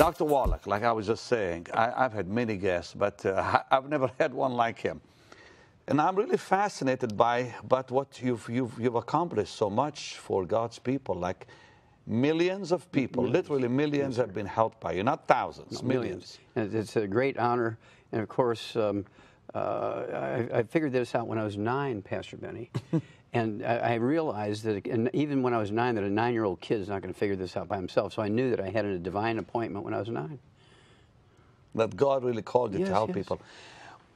Dr. Wallach, like I was just saying, I've had many guests, but I've never had one like him. And I'm really fascinated by what you've accomplished so much for God's people. Like millions of people, literally millions, have been helped by you, not thousands, No, millions. And it's a great honor. And of course, I figured this out when I was 9, Pastor Benny. And I realized that, and even when I was 9, that a 9-year-old kid is not going to figure this out by himself. So I knew that I had a divine appointment when I was 9. That God really called you to help people.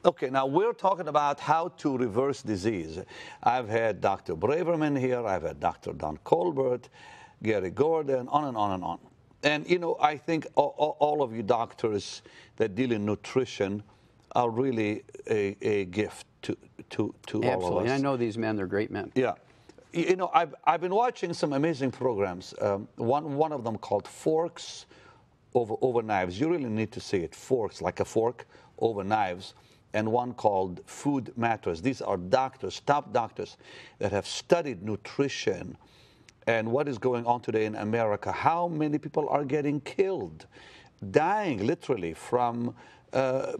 Okay, now we're talking about how to reverse disease. I've had Dr. Braverman here, I've had Dr. Don Colbert, Gary Gordon, on and on and on. And, you know, I think all of you doctors that deal in nutrition are really a gift to all of us. Absolutely, and I know these men, they're great men. Yeah. You know, I've been watching some amazing programs. One of them called Forks Over Knives. You really need to see it. Forks, like a fork over knives. And one called Food Matters. These are doctors, top doctors, that have studied nutrition and what is going on today in America. How many people are getting killed, dying literally from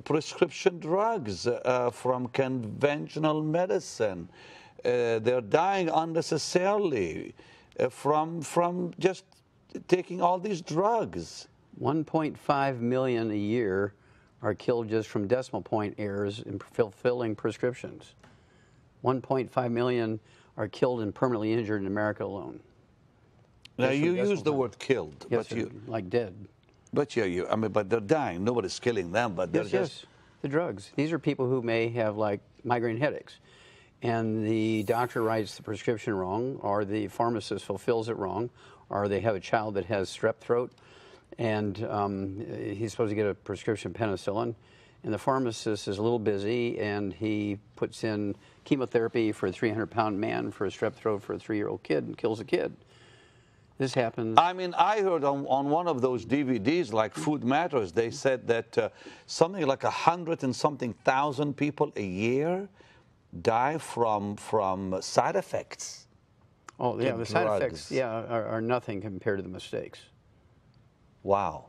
prescription drugs, from conventional medicine. They're dying unnecessarily from just taking all these drugs. 1.5 million a year are killed just from decimal point errors in fulfilling prescriptions. 1.5 million are killed and permanently injured in America alone. Now you use the word killed, yes, but you like dead. But yeah, I mean, but they're dying. Nobody's killing them, but they're just the drugs. These are people who may have like migraine headaches, and the doctor writes the prescription wrong, or the pharmacist fulfills it wrong, or they have a child that has strep throat, and he's supposed to get a prescription penicillin, and the pharmacist is a little busy, and he puts in chemotherapy for a 300-pound man for a strep throat for a 3-year-old kid and kills a kid. This happens. I mean, I heard on one of those DVDs, like Food Matters, they said that something like 100 and something thousand people a year die from side effects. Oh, yeah, the side effects, are nothing compared to the mistakes. Wow.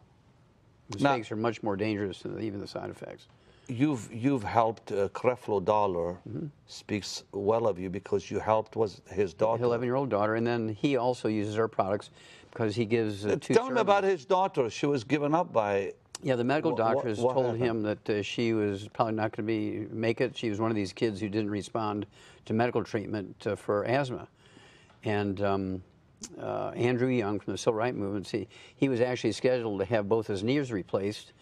Mistakes are much more dangerous than even the side effects. You've helped Creflo Dollar speaks well of you because you helped his daughter. 11-year-old daughter, and then he also uses our products because he gives 2 Tell me about his daughter. She was given up by... Yeah, the medical doctors told happened? him that she was probably not going to make it. She was one of these kids who didn't respond to medical treatment for asthma. And Andrew Young from the Civil Rights Movement, he was actually scheduled to have both his knees replaced.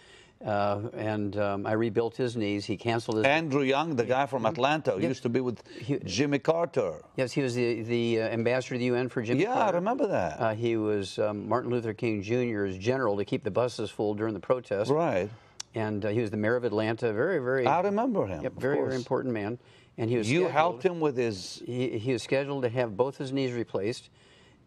I rebuilt his knees. He canceled his... Andrew Young, the guy from Atlanta, who used to be with Jimmy Carter. Yes, he was the ambassador to the UN for Jimmy Carter. Yeah, I remember that. He was Martin Luther King Jr.'s general to keep the buses full during the protest. Right. And he was the mayor of Atlanta. Very, very... I remember him. Yep, very important man. And he was You helped him with his... He was scheduled to have both his knees replaced.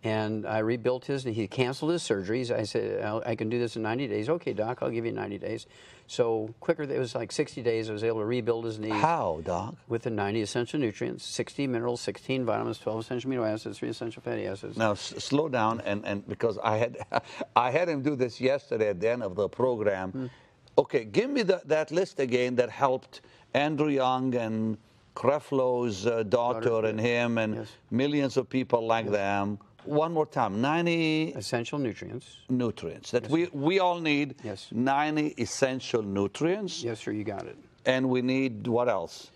And I rebuilt his, he canceled his surgeries. I said, I can do this in 90 days. Okay, Doc, I'll give you 90 days. So quicker, it was like 60 days, I was able to rebuild his knees. How, Doc? With the 90 essential nutrients, 60 minerals, 16 vitamins, 12 essential amino acids, 3 essential fatty acids. Now, slow down, and because I had him do this yesterday at the end of the program. Okay, give me that list again that helped Andrew Young and Creflo's daughter and him and millions of people like them. One more time, 90 essential nutrients. Nutrients that we all need. Yes. 90 essential nutrients. Yes, sir, you got it. And we need what else?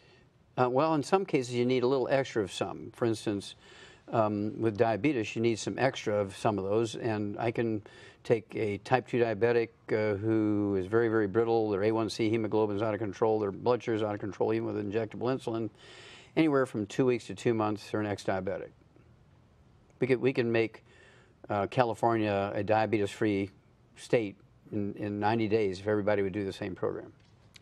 Well, in some cases, you need a little extra of some. For instance, with diabetes, you need some extra of some of those. And I can take a type 2 diabetic who is very, very brittle. Their A1C hemoglobin is out of control. Their blood sugar is out of control, even with injectable insulin. Anywhere from 2 weeks to 2 months, they're an ex-diabetic. We can make California a diabetes-free state in 90 days if everybody would do the same program.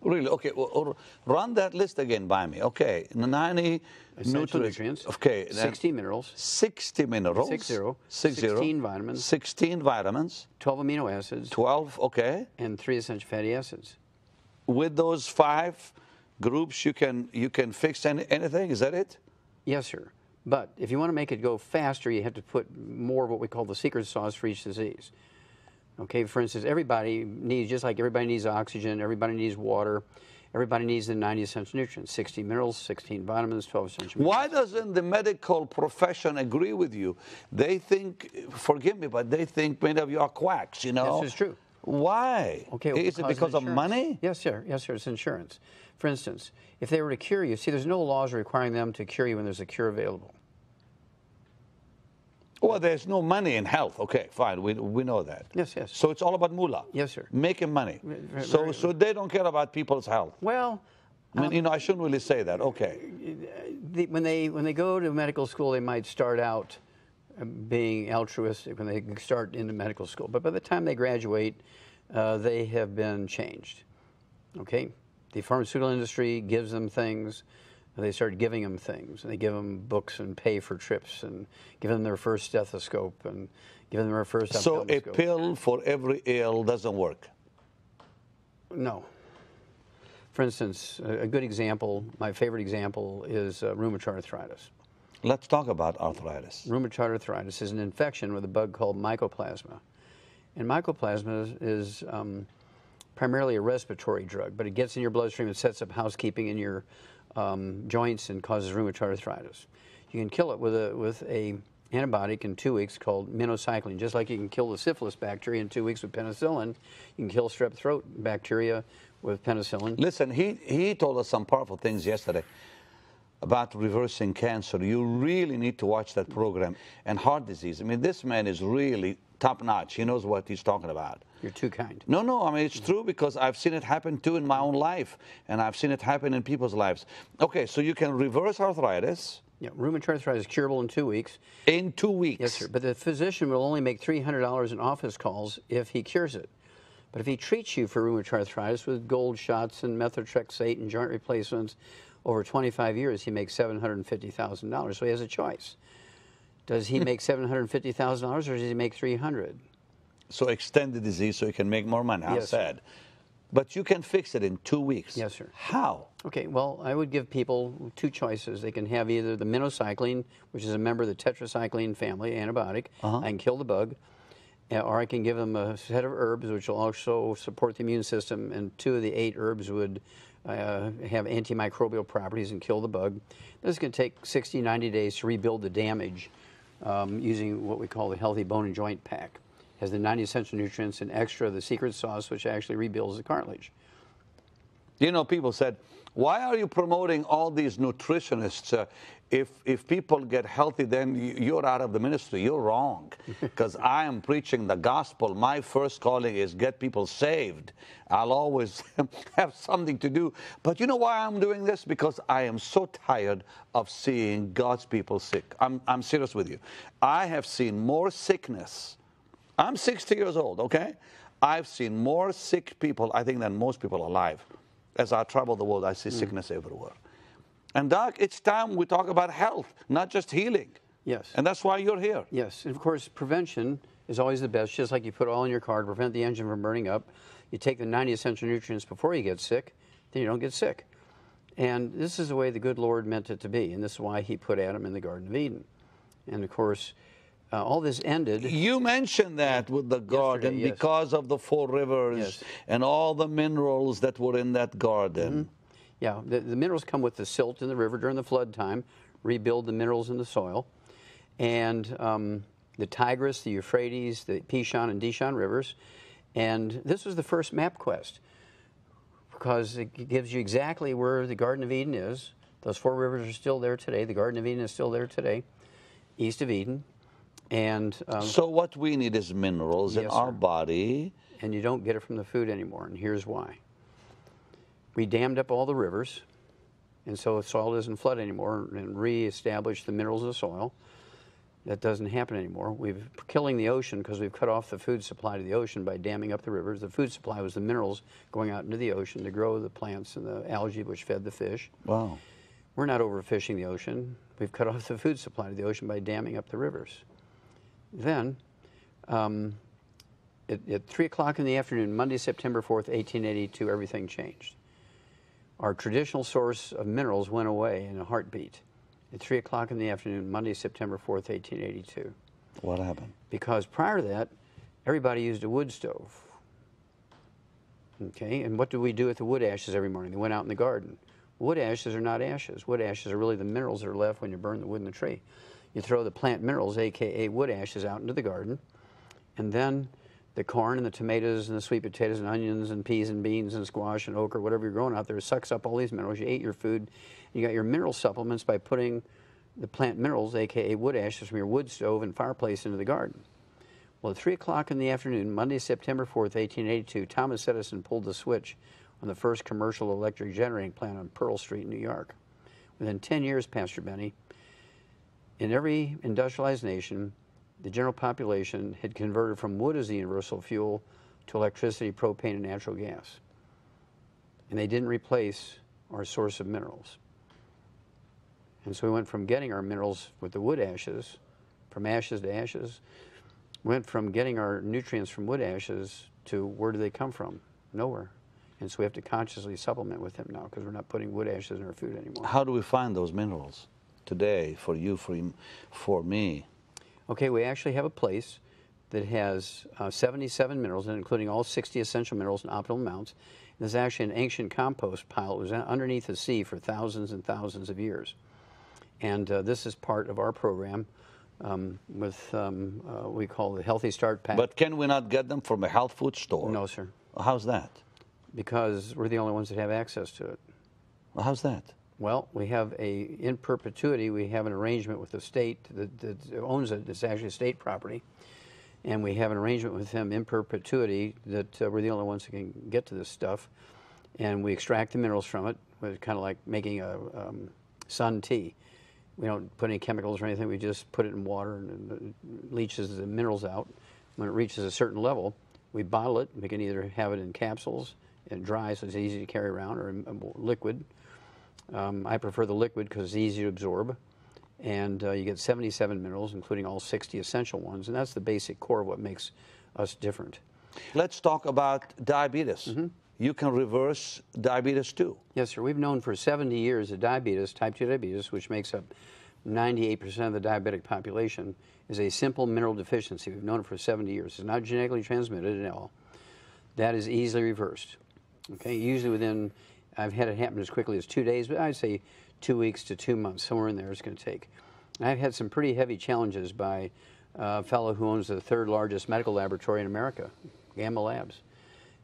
Really? Okay. Well, run that list again by me. Okay. 90 nutrients. Okay. 60 minerals. 60 minerals. 60. 60. 16 vitamins. 16 vitamins. 12 amino acids. 12. Okay. And 3 essential fatty acids. With those 5 groups, you can fix anything. Is that it? Yes, sir. But if you want to make it go faster, you have to put more of what we call the secret sauce for each disease. Okay, for instance, everybody needs, just like everybody needs oxygen, everybody needs water, everybody needs the 90 essential nutrients, 60 minerals, 16 vitamins, 12 essential minerals. Why doesn't the medical profession agree with you? They think, forgive me, but they think many of you are quacks, you know? This is true. Why? Okay, Is it because of money? Yes, sir. Yes, sir. It's insurance. For instance, if they were to cure you, see, there's no laws requiring them to cure you when there's a cure available. Well, there's no money in health. Okay, fine. We know that. Yes, yes. So it's all about moolah. Yes, sir. Making money. So they don't care about people's health. Well, I mean, you know, I shouldn't really say that. Okay. When they go to medical school, they might start out being altruistic when they start into medical school. But by the time they graduate, they have been changed. Okay? The pharmaceutical industry gives them things. They start giving them things. They give them books and pay for trips and give them their first stethoscope and give them their first So a pill for every ill doesn't work? No. For instance, a good example, my favorite example, is rheumatoid arthritis. Let's talk about arthritis. Rheumatoid arthritis is an infection with a bug called mycoplasma. And mycoplasma is primarily a respiratory drug, but it gets in your bloodstream and sets up housekeeping in your joints and causes rheumatoid arthritis. You can kill it with a antibiotic in 2 weeks called minocycline. Just like you can kill the syphilis bacteria in 2 weeks with penicillin, you can kill strep throat bacteria with penicillin. Listen, he told us some powerful things yesterday about reversing cancer. You really need to watch that program. And heart disease. I mean, this man is really top-notch. He knows what he's talking about. You're too kind. No, I mean, it's true because I've seen it happen too in my own life, and I've seen it happen in people's lives. Okay, so you can reverse arthritis. Yeah, rheumatoid arthritis is curable in 2 weeks. In 2 weeks? Yes, sir. But the physician will only make $300 in office calls if he cures it. But if he treats you for rheumatoid arthritis with gold shots and methotrexate and joint replacements over 25 years, he makes $750,000. So he has a choice. Does he make $750,000 or does he make $300,000? So extend the disease so you can make more money. How sad. But you can fix it in 2 weeks. Yes, sir. How? Okay, well, I would give people two choices. They can have either the minocycline, which is a member of the tetracycline family antibiotic. I can kill the bug. Or I can give them a set of herbs, which will also support the immune system, and 2 of the 8 herbs would have antimicrobial properties and kill the bug. This is going to take 60, 90 days to rebuild the damage using what we call the Healthy Bone and Joint Pack. It has the 90 essential nutrients and extra of the secret sauce, which actually rebuilds the cartilage. You know, people said, why are you promoting all these nutritionists? If people get healthy, then you're out of the ministry. You're wrong, because I am preaching the gospel. My first calling is get people saved. I'll always have something to do. But you know why I'm doing this? Because I am so tired of seeing God's people sick. I'm serious with you. I have seen more sickness. I'm 60 years old, okay? I've seen more sick people, I think, than most people alive. As I travel the world, I see sickness everywhere. And Doc, it's time we talk about health, not just healing. Yes. And that's why you're here. Yes. And of course, prevention is always the best. Just like you put oil in your car to prevent the engine from burning up, you take the 90 essential nutrients before you get sick, then you don't get sick. And this is the way the good Lord meant it to be. And this is why he put Adam in the Garden of Eden. And of course, all this ended. You mentioned that with the garden because of the 4 rivers and all the minerals that were in that garden. Yeah, the minerals come with the silt in the river during the flood time, rebuild the minerals in the soil. And the Tigris, the Euphrates, the Pishon and Dishon rivers. And this was the first map quest because it gives you exactly where the Garden of Eden is. Those 4 rivers are still there today. The Garden of Eden is still there today, east of Eden. And so what we need is minerals in our body. And you don't get it from the food anymore, and here's why. We dammed up all the rivers, and so the soil doesn't flood anymore, and reestablished the minerals of the soil. That doesn't happen anymore. We're killing the ocean because we've cut off the food supply to the ocean by damming up the rivers. The food supply was the minerals going out into the ocean to grow the plants and the algae which fed the fish. Wow. We're not overfishing the ocean. We've cut off the food supply to the ocean by damming up the rivers. Then, at 3 o'clock in the afternoon, Monday, September 4th, 1882, everything changed. Our traditional source of minerals went away in a heartbeat. At 3 o'clock in the afternoon, Monday, September 4th, 1882. What happened? Because prior to that, everybody used a wood stove. Okay, and what do we do with the wood ashes every morning? They went out in the garden. Wood ashes are not ashes. Wood ashes are really the minerals that are left when you burn the wood in the tree. You throw the plant minerals, aka wood ashes, out into the garden, and then the corn and the tomatoes and the sweet potatoes and onions and peas and beans and squash and okra, whatever you're growing out there, sucks up all these minerals. You ate your food. You got your mineral supplements by putting the plant minerals, aka wood ashes, from your wood stove and fireplace into the garden. Well, at 3 o'clock in the afternoon, Monday, September 4th, 1882, Thomas Edison pulled the switch on the first commercial electric generating plant on Pearl Street, New York. Within 10 years, Pastor Benny, in every industrialized nation, the general population had converted from wood as the universal fuel to electricity, propane, and natural gas. And they didn't replace our source of minerals. And so we went from getting our minerals with the wood ashes, from ashes to ashes, went from getting our nutrients from wood ashes to where do they come from? Nowhere. And so we have to consciously supplement with them now because we're not putting wood ashes in our food anymore. How do we find those minerals today for you, for me? Okay, we actually have a place that has 77 minerals, including all 60 essential minerals in optimal amounts. And there's actually an ancient compost pile. It was underneath the sea for thousands and thousands of years. And this is part of our program with we call the Healthy Start Pack. But can we not get them from a health food store? No, sir. How's that? Because we're the only ones that have access to it. How's that? Well, we have in perpetuity, we have an arrangement with the state that owns it. It's actually state property. And we have an arrangement with them in perpetuity that we're the only ones who can get to this stuff. And we extract the minerals from it. It's kind of like making a sun tea. We don't put any chemicals or anything. We just put it in water and it leaches the minerals out. When it reaches a certain level, we bottle it. We can either have it in capsules and dry so it's easy to carry around, or in liquid. I prefer the liquid because it's easy to absorb. And you get 77 minerals, including all 60 essential ones. And that's the basic core of what makes us different. Let's talk about diabetes. Mm-hmm. You can reverse diabetes too. Yes, sir. We've known for 70 years that diabetes, type 2 diabetes, which makes up 98% of the diabetic population, is a simple mineral deficiency. We've known it for 70 years. It's not genetically transmitted at all. That is easily reversed. Okay, usually within, I've had it happen as quickly as 2 days, but I'd say 2 weeks to 2 months, somewhere in there it's going to take. And I've had some pretty heavy challenges by a fellow who owns the 3rd largest medical laboratory in America, Gamma Labs.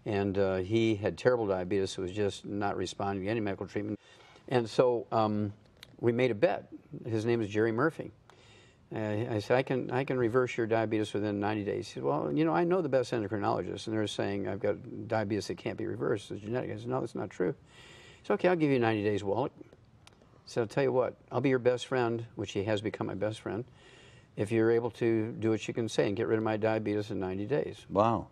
And he had terrible diabetes, so was just not responding to any medical treatment. And so we made a bet. His name is Jerry Murphy. I said, I can reverse your diabetes within 90 days. He said, well, you know, I know the best endocrinologists, and they're saying I've got diabetes that can't be reversed. It's genetic. I said, no, that's not true. He said, okay, I'll give you 90 days, Wallach. So I'll tell you what, I'll be your best friend, which he has become my best friend, if you're able to do what you can say and get rid of my diabetes in 90 days. Wow.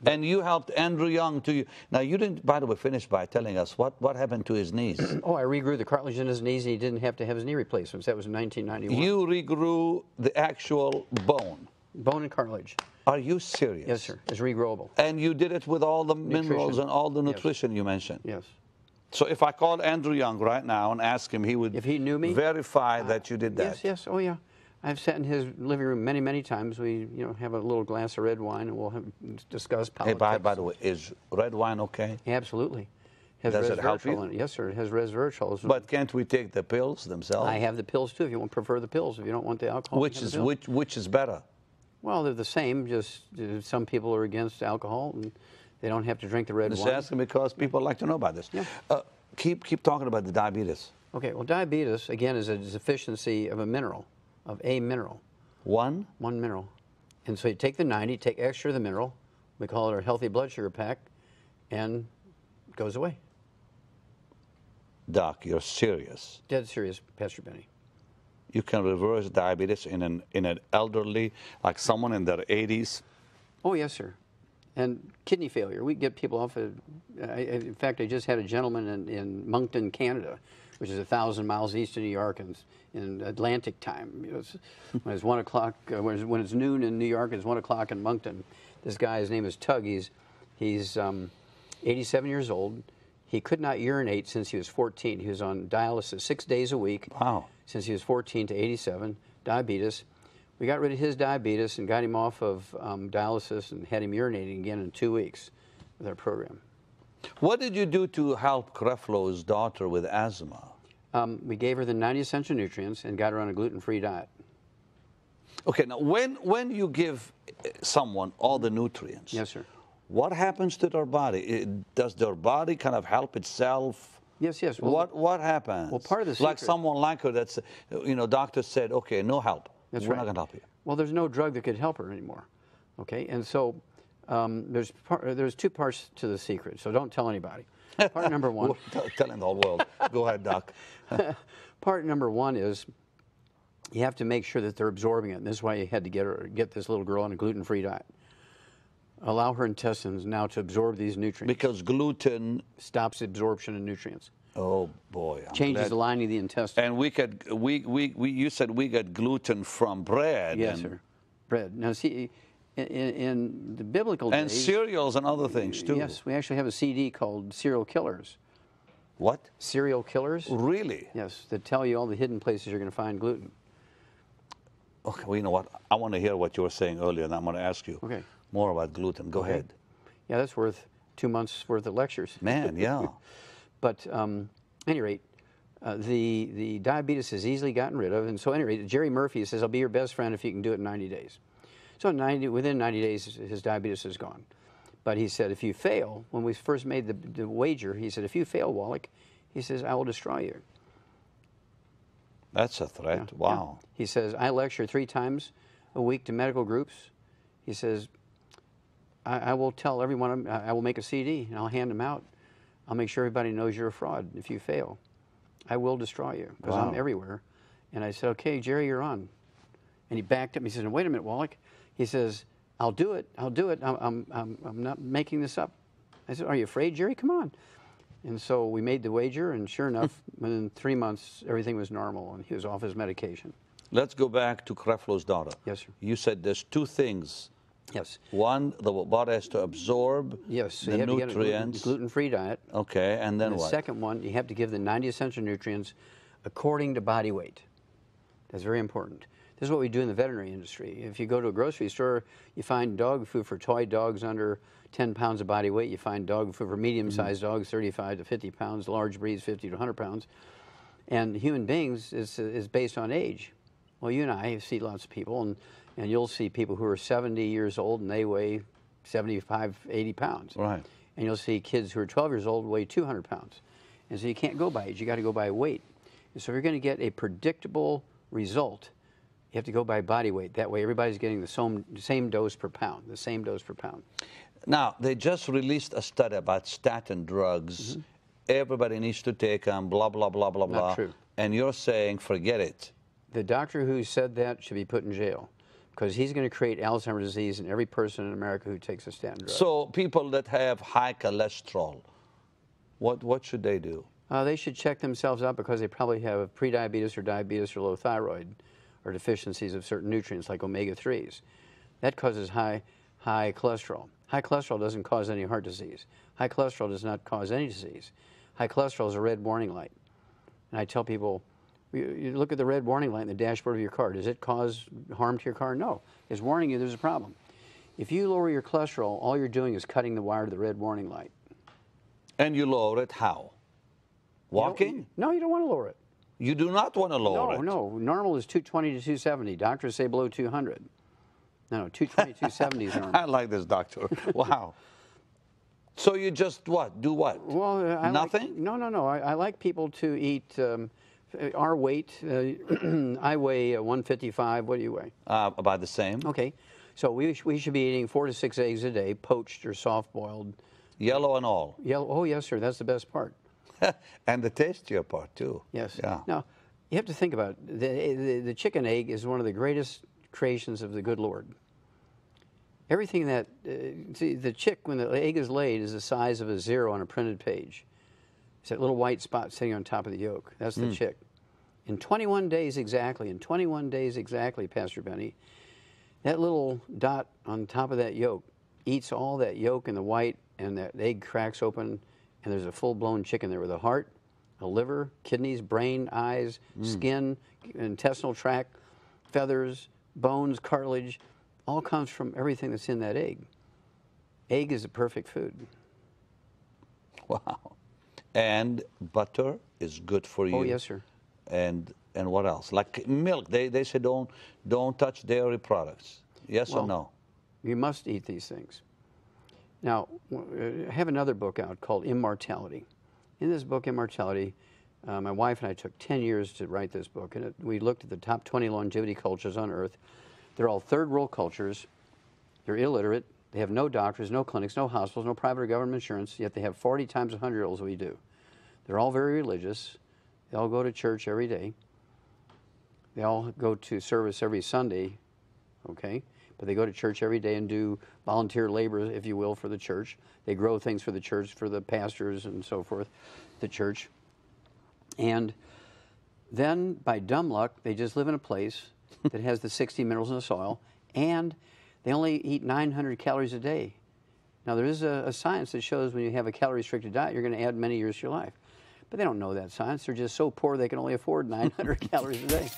And you helped Andrew Young to you. Now, you didn't, by the way, finish by telling us what happened to his knees. Oh, I regrew the cartilage in his knees, and he didn't have to have his knee replacements. That was in 1991. You regrew the actual bone. Bone and cartilage. Are you serious? Yes, sir. It's regrowable. And you did it with all the minerals and all the nutrition you mentioned? Yes. So if I called Andrew Young right now and asked him, he would, if he knew me, verify that you did that? Yes, yes. Oh, yeah. I've sat in his living room many, many times. We, have a little glass of red wine, and we'll discuss politics. Hey, by the way, is red wine okay? Absolutely. Does it help you? In it. Yes, sir. It has resveratrol. But can't we take the pills themselves? I have the pills too. If you prefer the pills, if you don't want the alcohol. Which is better? Well, they're the same. Just some people are against alcohol, and they don't have to drink the red wine. Just asking because people like to know about this. Yeah. Keep talking about the diabetes. Okay. Well, diabetes again is a deficiency of a mineral. Of a mineral. One mineral. And so you take the 90, take extra of the mineral, we call it our healthy blood sugar pack, and it goes away. Doc, you're serious? Dead serious, Pastor Benny. You can reverse diabetes in an elderly, like someone in their 80s? Oh, yes, sir. And kidney failure. We get people off of, in fact, I just had a gentleman in Moncton, Canada, which is 1,000 miles east of New York, and in Atlantic time. When it's 1 o'clock, when it's noon in New York, it's 1 o'clock in Moncton. This guy, his name is Tug. He's 87 years old. He could not urinate since he was 14. He was on dialysis 6 days a week. Wow. Since he was 14 to 87, diabetes. We got rid of his diabetes and got him off of dialysis and had him urinating again in 2 weeks with our program. What did you do to help Creflo's daughter with asthma? We gave her the 90 essential nutrients and got her on a gluten-free diet. Okay, now when you give someone all the nutrients, Yes, sir. what happens to their body? Does their body kind of help itself? Yes, yes. Well, What happens? Well, part of the like secret- someone like her that's, doctor said, okay, no help. That's We're right. not going to help you. Well, there's no drug that could help her anymore. Okay, and so there's 2 parts to the secret. So don't tell anybody. Part number 1. Telling the whole world. Go ahead, Doc. Part number 1 is you have to make sure that they're absorbing it. And this is why you had to get this little girl on a gluten-free diet. Allow her intestines now to absorb these nutrients. Because gluten. Stops absorption of nutrients. Oh boy. Changes the lining of the intestine. And you said we get gluten from bread. Yes, sir. Bread. Now, see, in the biblical days. And cereals and other things too. Yes, we actually have a CD called Serial Killers. What? Serial Killers. Really? Yes, that tell you all the hidden places you're going to find gluten. Okay, well, you know what? I want to hear what you were saying earlier, and I'm going to ask you more about gluten. Go ahead. Yeah, that's worth 2 months' worth of lectures. Man, yeah. But at any rate, the diabetes is easily gotten rid of. And so at any rate, Jerry Murphy says, I'll be your best friend if you can do it in 90 days. So within 90 days, his diabetes is gone. But he said, if you fail, when we first made the wager, he said, if you fail, Wallach, he says, I will destroy you. That's a threat. Yeah, wow. yeah. He says, I lecture 3 times a week to medical groups. He says, I will tell everyone, I will make a CD and I'll hand them out. I'll make sure everybody knows you're a fraud if you fail. I will destroy you because I'm everywhere. And I said, okay, Jerry, you're on. And he backed up. He said, wait a minute, Wallach. He says, I'll do it. I'll do it. I'm not making this up. I said, are you afraid, Jerry? Come on. And so we made the wager, and sure enough, within 3 months, everything was normal, and he was off his medication. Let's go back to Creflo's daughter. Yes, sir. You said there's 2 things. Yes. One, the body has to absorb so the you have nutrients. To get a gluten-free diet. Okay, and then The what? second one, you have to give the 90 essential nutrients according to body weight. That's very important. This is what we do in the veterinary industry. If you go to a grocery store, you find dog food for toy dogs under 10 pounds of body weight. You find dog food for medium-sized dogs, 35 to 50 pounds, large breeds, 50 to 100 pounds. And human beings is based on age. Well, you and I see lots of people, and you'll see people who are 70 years old, and they weigh 75, 80 pounds. Right. And you'll see kids who are 12 years old weigh 200 pounds. And so you can't go by age. You got to go by weight. And so if you're going to get a predictable result, you have to go by body weight. That way everybody's getting the same dose per pound, the same dose per pound. Now, they just released a study about statin drugs. Everybody needs to take them, blah, blah, blah, blah, blah. Not true. And you're saying, forget it. The doctor who said that should be put in jail because he's going to create Alzheimer's disease in every person in America who takes a statin drug. So people that have high cholesterol, what should they do? They should check themselves out because they probably have prediabetes or diabetes or low thyroid or deficiencies of certain nutrients like omega-3s. That causes high cholesterol. High cholesterol doesn't cause any heart disease. High cholesterol does not cause any disease. High cholesterol is a red warning light. And I tell people, you look at the red warning light in the dashboard of your car. Does it cause harm to your car? No. It's warning you there's a problem. If you lower your cholesterol, all you're doing is cutting the wire to the red warning light. And you lower it how? Walking? No, you don't want to lower it. You do not want to lower it. No. Normal is 220 to 270. Doctors say below 200. No, 220, 270 is normal. I like this, doctor. Wow. So you just what? Do what? Well, nothing? No. I like people to eat our weight. I weigh 155. What do you weigh? About the same. Okay. So we should be eating 4 to 6 eggs a day, poached or soft-boiled. Yellow and all. Yellow. Oh, yes, sir. That's the best part. And the tastier part, too. Yes. Yeah. Now, you have to think about it. The chicken egg is one of the greatest creations of the good Lord. Everything that, see, the chick, when the egg is laid, is the size of a 0 on a printed page. It's that little white spot sitting on top of the yolk. That's the chick. In 21 days exactly, Pastor Benny, that little dot on top of that yolk eats all that yolk and the white, and that egg cracks open, and there's a full-blown chicken there with a heart, a liver, kidneys, brain, eyes, skin, intestinal tract, feathers, bones, cartilage, all comes from everything that's in that egg. Egg is the perfect food. Wow. And butter is good for you. Oh, yes, sir. And what else? Like milk, they say don't touch dairy products. Yes or no? You must eat these things. Now, I have another book out called Immortality. In this book, Immortality, my wife and I took 10 years to write this book, and we looked at the top 20 longevity cultures on Earth. They're all third world cultures. They're illiterate. They have no doctors, no clinics, no hospitals, no private or government insurance, yet they have 40 times 100-year-olds we do. They're all very religious. They all go to church every day. They all go to service every Sunday, okay? But they go to church every day and do volunteer labor, if you will, for the church. They grow things for the church, for the pastors and so forth, the church. And then, by dumb luck, they just live in a place that has the 60 minerals in the soil, and they only eat 900 calories a day. Now, there is a science that shows when you have a calorie-restricted diet, you're going to add many years to your life. But they don't know that science. They're just so poor they can only afford 900 calories a day.